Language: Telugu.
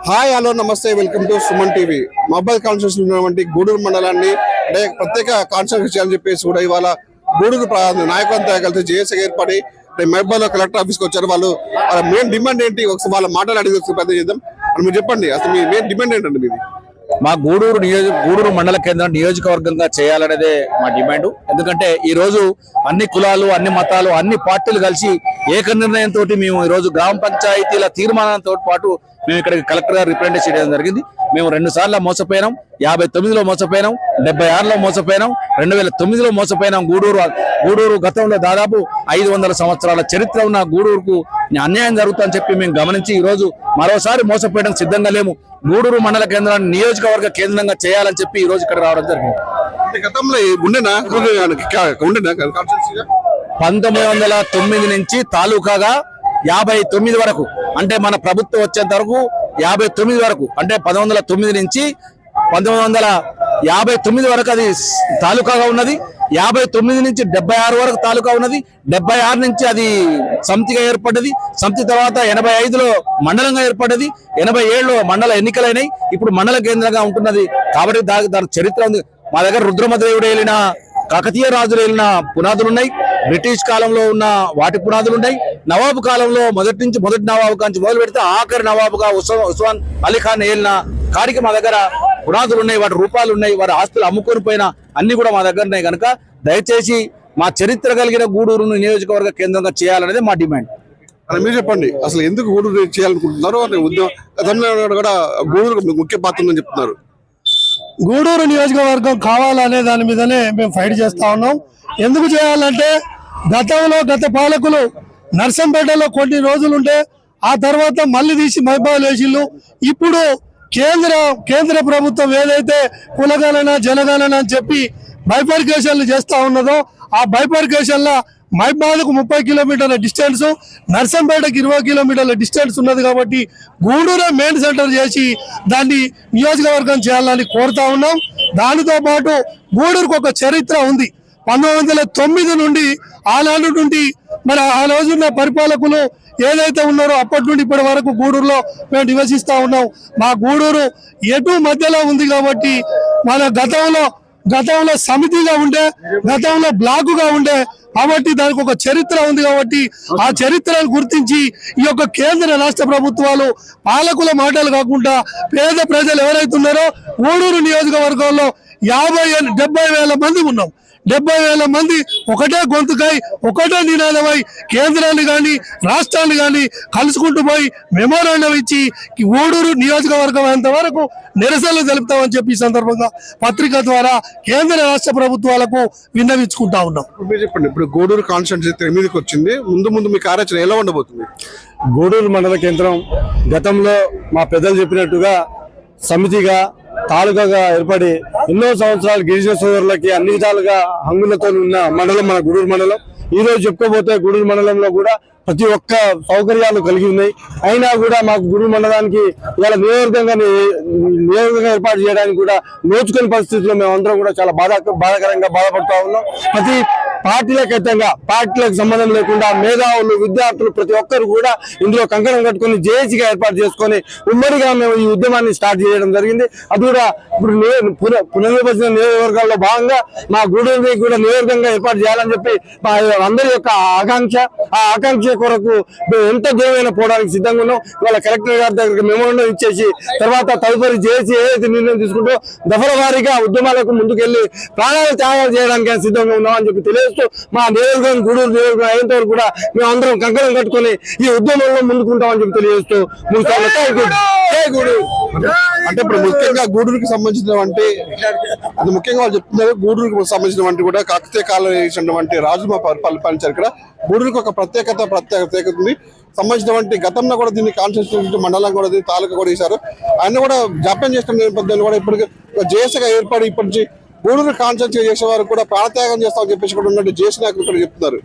హాయ్ హలో నమస్తే welcome to Suman TV. Mobile constituency ఉన్నటువంటి గూడూరు మండలాన్ని అంటే ప్రత్యేక కాన్స్టిట్యూన్సీ చేయాలని చెప్పేసి కూడా ఇవాళ గూడూరు నాయకులంతా కలిసి జేఏసీ ఏర్పడి మొబైల్ కలెక్టర్ ఆఫీస్కి వచ్చారు. వాళ్ళ మెయిన్ డిమాండ్ ఏంటి ఒకసారి వాళ్ళ మాటలు అడిగి ప్రయత్నం చేద్దాం. మీరు చెప్పండి, అసలు మీ మెయిన్ డిమాండ్ ఏంటండి మీది? మా గూడూరు మండల కేంద్రం నియోజకవర్గంగా చేయాలనేదే మా డిమాండ్. ఎందుకంటే ఈ రోజు అన్ని కులాలు, అన్ని మతాలు, అన్ని పార్టీలు కలిసి ఏక నిర్ణయంతో మేము ఈ రోజు గ్రామ పంచాయతీల తీర్మానంతో పాటు మేము ఇక్కడ కలెక్టర్ గారు రిప్రజెంట్ చేయడం జరిగింది. మేము 2 సార్లు మోసపోయినాం, 59లో మోసపోయినాం, 76లో మోసపోయినాం, 2009లో మోసపోయినాం. గూడూరు గతంలో దాదాపు 500 సంవత్సరాల చరిత్ర ఉన్న గూడూరుకు అన్యాయం జరుగుతుందని చెప్పి మేము గమనించి ఈ రోజు మరోసారి మోసపోయడం సిద్ధంగా లేము. గూడూరు మండల కేంద్రాన్ని నియోజకవర్గ కేంద్రంగా చేయాలని చెప్పి ఈ రోజు ఇక్కడ రావడం జరిగింది. 1909 నుంచి తాలూకాగా 59 వరకు, అంటే మన ప్రభుత్వం వచ్చేంత వరకు 59 వరకు, అంటే 1909 నుంచి 1959 వరకు అది తాలూకాగా ఉన్నది. 59 నుంచి 76 వరకు తాలూకా ఉన్నది. 76 నుంచి అది సమితిగా ఏర్పడ్డది. సమితి తర్వాత 85లో మండలంగా ఏర్పడ్డది. 87లో మండల ఎన్నికలైనాయి. ఇప్పుడు మండల కేంద్రంగా ఉంటున్నది. కాబట్టి దాని చరిత్ర ఉంది. మా దగ్గర రుద్రమదేవుడు వెళ్ళిన, కాకతీయ రాజులు వెళ్ళిన పునాదులు ఉన్నాయి. బ్రిటిష్ కాలంలో ఉన్న వాటి పునాదులు ఉన్నాయి. నవాబు కాలంలో మొదటి నవాబు కాంచి మొదలు పెడితే ఆఖరి నవాబుగా ఉస్మాన్ అలీ ఖాన్ వెళ్ళిన కాడికి మా దగ్గర పునాదులు ఉన్నాయి. వాటి రూపాలు ఉన్నాయి. వారి ఆస్తులు అమ్ముకొని పోయిన అన్ని కూడా మా దగ్గర ఉన్నాయి. కనుక దయచేసి మా చరిత్ర కలిగిన గూడూరును నియోజకవర్గ కేంద్రంగా చేయాలనేది మా డిమాండ్. మీరు చెప్పండి, అసలు ఎందుకు గూడూరు చేయాలనుకుంటున్నారు? కూడా గూడూరు ముఖ్య పాత్ర ఉందని చెప్తున్నారు. గూడూరు నియోజకవర్గం కావాలనే దాని మీదనే మేము ఫైట్ చేస్తా ఉన్నాం. ఎందుకు చేయాలంటే గత పాలకులు నర్సంపేటలో కొన్ని రోజులుంటే ఆ తర్వాత మళ్ళీ తీసి మైబాల్ వేసిళ్ళు. ఇప్పుడు కేంద్ర ప్రభుత్వం ఏదైతే కులగణన జనగణన అని చెప్పి బైఫర్కేషన్లు చేస్తా ఉన్నదో ఆ బైఫర్కేషన్ల మైబాద్కు 30 కిలోమీటర్ల డిస్టెన్స్, నర్సంపేటకు 20 కిలోమీటర్ల డిస్టెన్స్ ఉన్నది. కాబట్టి గూడూరే మెయిన్ సెంటర్ చేసి దాన్ని నియోజకవర్గం చేయాలని కోరుతా ఉన్నాం. దానితో పాటు గూడూరుకు ఒక చరిత్ర ఉంది. 1909 నుండి ఆనాడు నుండి మరి ఆ రోజున్న పరిపాలకులు ఏదైతే ఉన్నారో అప్పటి నుండి ఇప్పటి వరకు గూడూరులో మేము నివసిస్తా ఉన్నాం. మా గూడూరు ఎటు మధ్యలో ఉంది. కాబట్టి మన గతంలో సమితిగా ఉండే, గతంలో బ్లాకుగా ఉండే, కాబట్టి దానికి ఒక చరిత్ర ఉంది. కాబట్టి ఆ చరిత్రను గుర్తించి ఈ యొక్క కేంద్ర రాష్ట్ర ప్రభుత్వాలు పాలకుల మాటలు కాకుండా పేద ప్రజలు ఎవరైతే ఉన్నారో గూడూరు నియోజకవర్గంలో 70,000 మంది ఉన్నాం. 70,000 మంది ఒకటే గొంతుకై ఒకటే నినాదమై కేంద్రాన్ని కానీ రాష్ట్రాన్ని కానీ కలుసుకుంటూ పోయి మెమోరాండం ఇచ్చి గూడూరు నియోజకవర్గం అంత వరకు నిరసనలు తెలుపుతామని చెప్పి ఈ సందర్భంగా పత్రిక ద్వారా కేంద్ర రాష్ట్ర ప్రభుత్వాలకు విన్నవించుకుంటా ఉన్నాం. మీరు చెప్పండి, ఇప్పుడు గూడూరు కాన్స్టిట్యూన్సీ మీదకి వచ్చింది, ముందు మీ కార్యాచరణ ఎలా ఉండబోతుంది? గూడూరు మండల కేంద్రం గతంలో మా పెద్దలు చెప్పినట్టుగా సమితిగా తాలూకాగా ఏర్పడి ఎన్నో సంవత్సరాలు గిరిజన సోదరులకి అన్ని విధాలుగా హంగులతో ఉన్న మండలం మన గూడూరు మండలం. ఈ రోజు చెప్పుకోబోతే గూడూరు మండలంలో కూడా ప్రతి ఒక్క సౌకర్యాలు కలిగి ఉన్నాయి. అయినా కూడా మాకు గూడూరు మండలానికి ఇవాళ నియోజకవర్గంగా ఏర్పాటు చేయడానికి కూడా నోచుకునే పరిస్థితుల్లో మేమందరం కూడా చాలా బాధాకరంగా బాధపడుతూ ఉన్నాం. ప్రతి పార్టీలకు సంబంధం లేకుండా మేధావులు, విద్యార్థులు ప్రతి ఒక్కరు కూడా ఇందులో కంకణం కట్టుకుని జేఏసీగా ఏర్పాటు చేసుకొని ఉమ్మడిగా మేము ఈ ఉద్యమాన్ని స్టార్ట్ చేయడం జరిగింది. అది కూడా ఇప్పుడు పునర్విభజన నియోజకవర్గాల్లో భాగంగా మా గూడూరుని కూడా నియోజకవర్గంగా ఏర్పాటు చేయాలని చెప్పి మా అందరి యొక్క ఆకాంక్ష కొరకు ఎంత దూరమైనా పోవడానికి సిద్ధంగా ఉన్నాం. ఇవాళ కలెక్టర్ గారి దగ్గరికి మెమోరాండం ఇచ్చేసి తర్వాత తదుపరి జేఏసీ ఏదైతే నిర్ణయం తీసుకుంటూ దఫల వారీగా ఉద్యమాలకు ముందుకెళ్లి ప్రాణాలు త్యాగాలు చేయడానికి సిద్ధంగా ఉన్నామని చెప్పి తెలియజేస్తూ మా నియోజకవర్గం గూడూరు నియోజకవర్గం అయ్యేంత వరకు కూడా మేము అందరం కంకణం కట్టుకుని ఈ ఉద్యమంలో ముందుకుంటామని చెప్పి తెలియజేస్తూ అంటే ఇప్పుడు ముఖ్యంగా గూడూరుకి సంబంధించినటువంటి ముఖ్యంగా వాళ్ళు చెప్తున్నారు, గూడూరుకి సంబంధించినటువంటి కూడా కాకతీయ కాలం చేసినటువంటి రాజుమ పరిపాలించారు. ఇక్కడ గూడూరుకి ఒక ప్రత్యేకత ఉంది. సంబంధించినటువంటి గతంలో కూడా దీన్ని కాన్స్టిట్యూన్సీ మండలం కూడా దీన్ని తాలూకా కూడా చేశారు. ఆయన కూడా జాప్యం చేసిన నేపథ్యంలో కూడా ఇప్పటికి జేఏసీగా ఏర్పడి ఇప్పటి నుంచి గూడూరు కాన్స్టిట్యూన్సీ చేసే వారు కూడా ప్రాణత్యాగం చేస్తామని చెప్పేసి కూడా ఉన్నట్టు జేఏసీ నాయకులు కూడా చెప్తున్నారు.